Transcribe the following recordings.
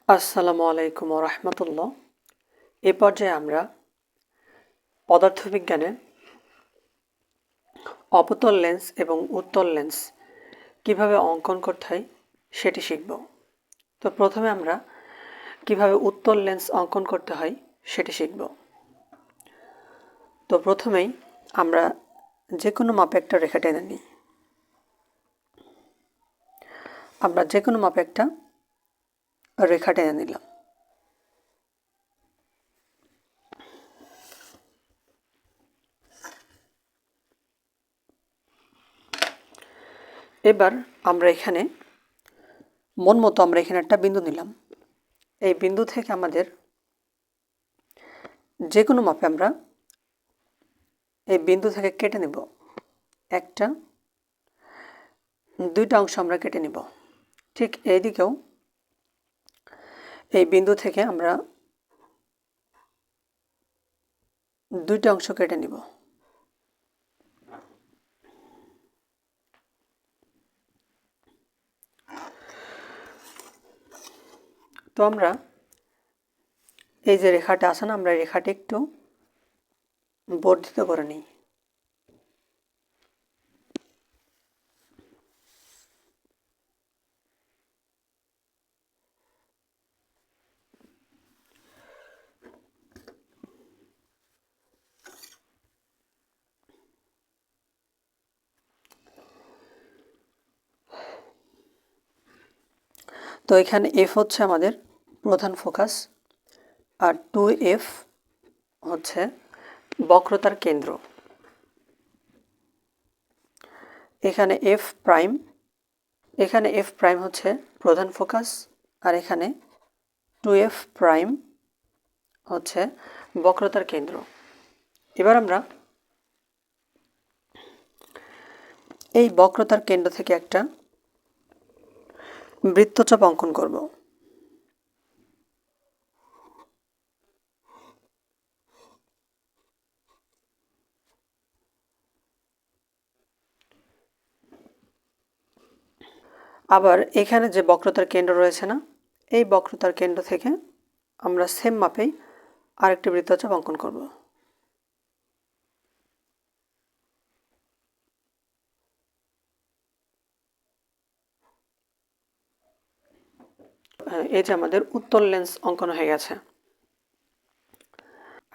আসসালামু আলাইকুম রহমতুল্লাহ। এ পর্যায়ে আমরা পদার্থবিজ্ঞানে অবতল লেন্স এবং উত্তল লেন্স কিভাবে অঙ্কন করতে হয় সেটি শিখব। তো প্রথমে আমরা কিভাবে উত্তল লেন্স অঙ্কন করতে হয় সেটি শিখব। তো প্রথমেই আমরা যে কোনো মাপে একটা রেখা টেনে নিই। আমরা যে কোনো মাপে একটা রেখা টেনে নিলাম। এবার আমরা এখানে মন মতো আমরা এখানে একটা বিন্দু নিলাম। এই বিন্দু থেকে আমাদের যে কোনো মাপে আমরা এই বিন্দু থেকে কেটে নেব একটা দুইটা অংশ আমরা কেটে নিব। ঠিক এই দিকেও এই বিন্দু থেকে আমরা দুইটা অংশ কেটে নিব। তো আমরা এই যে রেখাটা আছে না, আমরা রেখাটি একটু বর্ধিত করে নিই। তো এখানে এফ হচ্ছে আমাদের প্রধান ফোকাস, আর 2F হচ্ছে বক্রতার কেন্দ্র। এখানে এফ প্রাইম হচ্ছে প্রধান ফোকাস, আর এখানে 2F প্রাইম হচ্ছে বক্রতার কেন্দ্র। এবার আমরা এই বক্রতার কেন্দ্র থেকে একটা বৃত্তচাপ অঙ্কন করব। আবার এখানে যে বক্রতার কেন্দ্র রয়েছে না, এই বক্রতার কেন্দ্র থেকে আমরা সেম মাপেই আরেকটি বৃত্তচাপ অঙ্কন করব। এই যে আমাদের উত্তল লেন্স অঙ্কন হয়ে গেছে।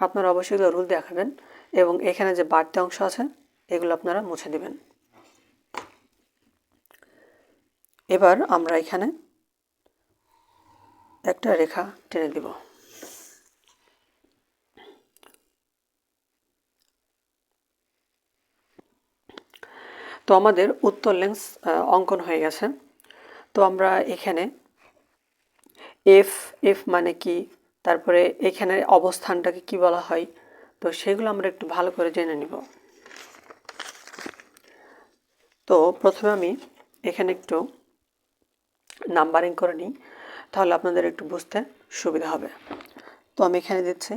আপনারা অবশ্যই রুল দেখাবেন এবং এখানে যে বাড়তি অংশ আছে এগুলো আপনারা মুছে দিবেন। এবার আমরা এখানে একটা রেখা টেনে দিব। তো আমাদের উত্তল লেন্স অঙ্কন হয়ে গেছে। তো আমরা এখানে এফ মানে কি, তারপরে এখানে অবস্থানটাকে কি বলা হয়, তো সেগুলো আমরা একটু ভালো করে জেনে নিব। তো প্রথমে আমি এখানে একটু নাম্বারিং করে নিই, তাহলে আপনাদের একটু বুঝতে সুবিধা হবে। তো আমি এখানে দিচ্ছি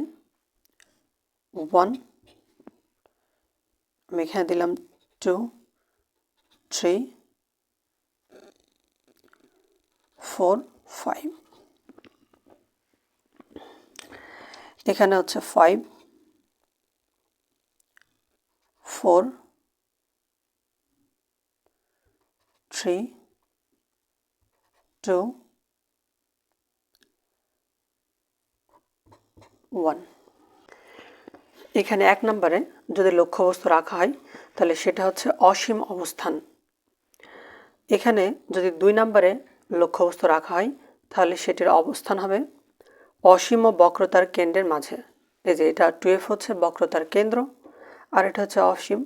1, আমি এখানে দিলাম 2, 3, 4, 5। এখানে হচ্ছে 5, 4, 3, 2, 1। এখানে 1 নম্বরে যদি লক্ষ্যবস্তু রাখা হয় তাহলে সেটা হচ্ছে অসীম অবস্থান। এখানে যদি 2 নম্বরে লক্ষ্যবস্তু রাখা হয় তাহলে সেটির অবস্থান হবে অসীম ও বক্রতার কেন্দ্রের মাঝে। এই যে এটা 2F হচ্ছে বক্রতার কেন্দ্র, আর এটা হচ্ছে অসীম।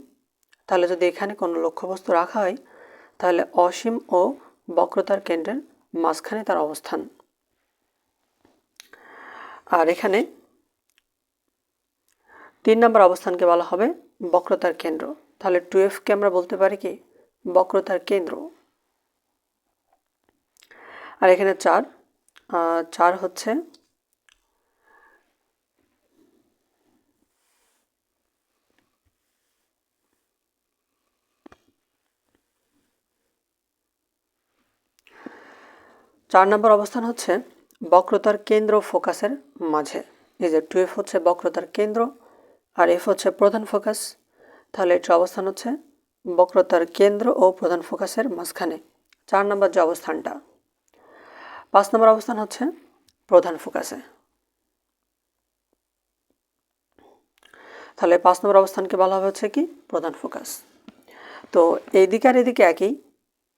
তাহলে যদি এখানে কোনো লক্ষ্যবস্তু রাখা হয় তাহলে অসীম ও বক্রতার কেন্দ্রের মাঝখানে তার অবস্থান। আর এখানে 3 নম্বর অবস্থানকে বলা হবে বক্রতার কেন্দ্র। তাহলে 2F-কে আমরা বলতে পারি কি বক্রতার কেন্দ্র। আর এখানে 4 হচ্ছে চার নম্বর অবস্থান হচ্ছে বক্রতার কেন্দ্র ফোকাসের মাঝে। এই যে 2F হচ্ছে বক্রতার কেন্দ্র আর F হচ্ছে প্রধান ফোকাস, তাহলে এটার অবস্থান হচ্ছে বক্রতার কেন্দ্র ও প্রধান ফোকাসের মাঝখানে। 4 নম্বর যে অবস্থানটা। 5 নম্বর অবস্থান হচ্ছে প্রধান ফোকাসে। তাহলে 5 নম্বর অবস্থানকে বলা হবে হচ্ছে কি প্রধান ফোকাস। তো এইদিকে আর এদিকে একই,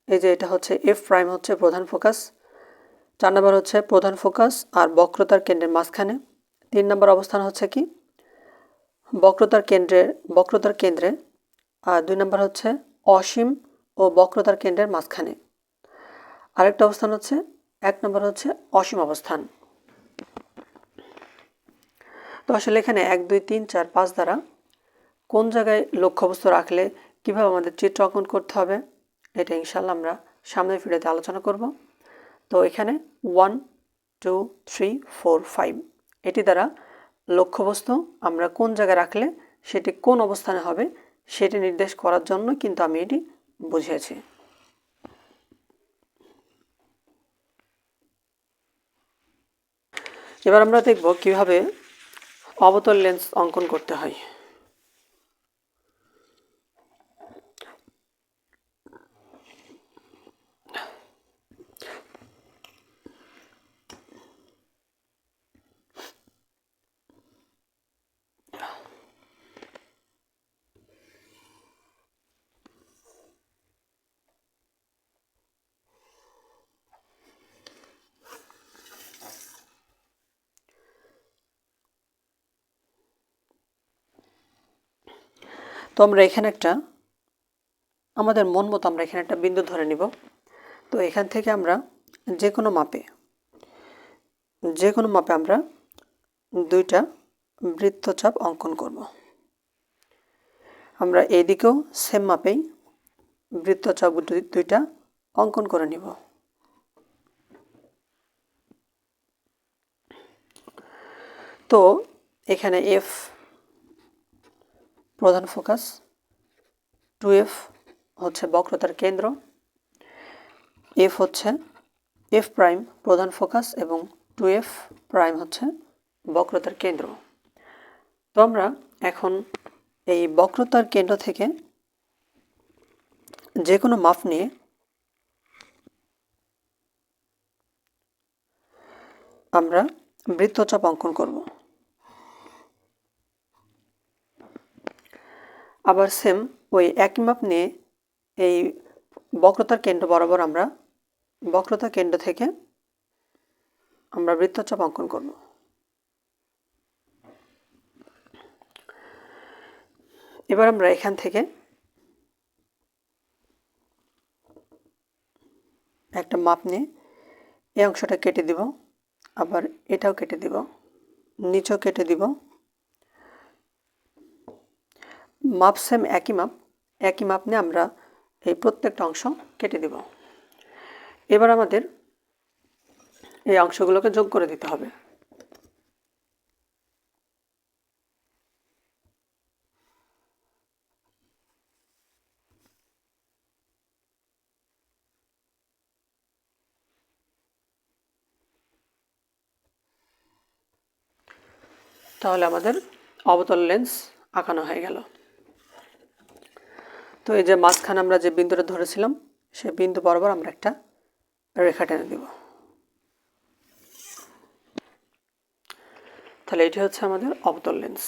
এই যে এটা হচ্ছে এফ প্রাইম হচ্ছে প্রধান ফোকাস, 4 নম্বর হচ্ছে প্রধান ফোকাস আর বক্রতার কেন্দ্রের মাঝখানে। 3 নম্বর অবস্থান হচ্ছে কি বক্রতার কেন্দ্রে, আর 2 নম্বর হচ্ছে অসীম ও বক্রতার কেন্দ্রের মাঝখানে। আরেকটা অবস্থান হচ্ছে 1 নম্বর হচ্ছে অসীম অবস্থান। তো আসলে এখানে 1 2 3 4 5 দ্বারা কোন জায়গায় লক্ষ্যবস্তু রাখলে কিভাবে আমাদের চিত্র অঙ্কন করতে হবে এটা ইনশাআল্লাহ আমরা সামনের ভিডিওতে আলোচনা করব। তো এখানে 1 2 3 4 5 এটি দ্বারা লক্ষ্যবস্তু আমরা কোন জায়গায় রাখলে সেটি কোন অবস্থানে হবে সেটি নির্দেশ করার জন্য কিন্তু আমি এটি বুঝিয়েছি। এবার আমরা দেখব কিভাবে অবতল লেন্স অঙ্কন করতে হয়। তো আমরা এখানে আমাদের মন মতো আমরা এখানে একটা বিন্দু ধরে নিব। তো এখান থেকে আমরা যে কোনো মাপে আমরা দুইটা বৃত্তচাপ অঙ্কন করব। আমরা এইদিকেও সেম মাপেই বৃত্তচাপ দুইটা অঙ্কন করে নিব। তো এখানে এফ প্রধান ফোকাস, 2F হচ্ছে বক্রতার কেন্দ্র, এফ হচ্ছে এফ প্রাইম প্রধান ফোকাস এবং 2F প্রাইম হচ্ছে বক্রতার কেন্দ্র। তো আমরা এখন এই বক্রতার কেন্দ্র থেকে যে কোনো মাপ নিয়ে আমরা বৃত্তচাপ অঙ্কন করব। আবার সেম ওই একই মাপ নিয়ে এই বক্রতার কেন্দ্র বরাবর আমরা বক্রতার কেন্দ্র থেকে আমরা বৃত্তচাপ অঙ্কন করব। এবার আমরা এখান থেকে একটা মাপ নিয়ে এই অংশটা কেটে দিব, আবার এটাও কেটে দিব, নিচেও কেটে দিব। মাপ সেম একই মাপ নিয়ে আমরা এই প্রত্যেকটা অংশ কেটে দিব। এবার আমাদের এই অংশগুলোকে যোগ করে দিতে হবে। তাহলে আমাদের অবতল লেন্স আঁকানো হয়ে গেল। তো এই যে মাঝখানে আমরা যে বিন্দুটা ধরেছিলাম সেই বিন্দু বরাবর আমরা একটা রেখা টেনে দিব। তাহলে এটি হচ্ছে আমাদের অবতল লেন্স।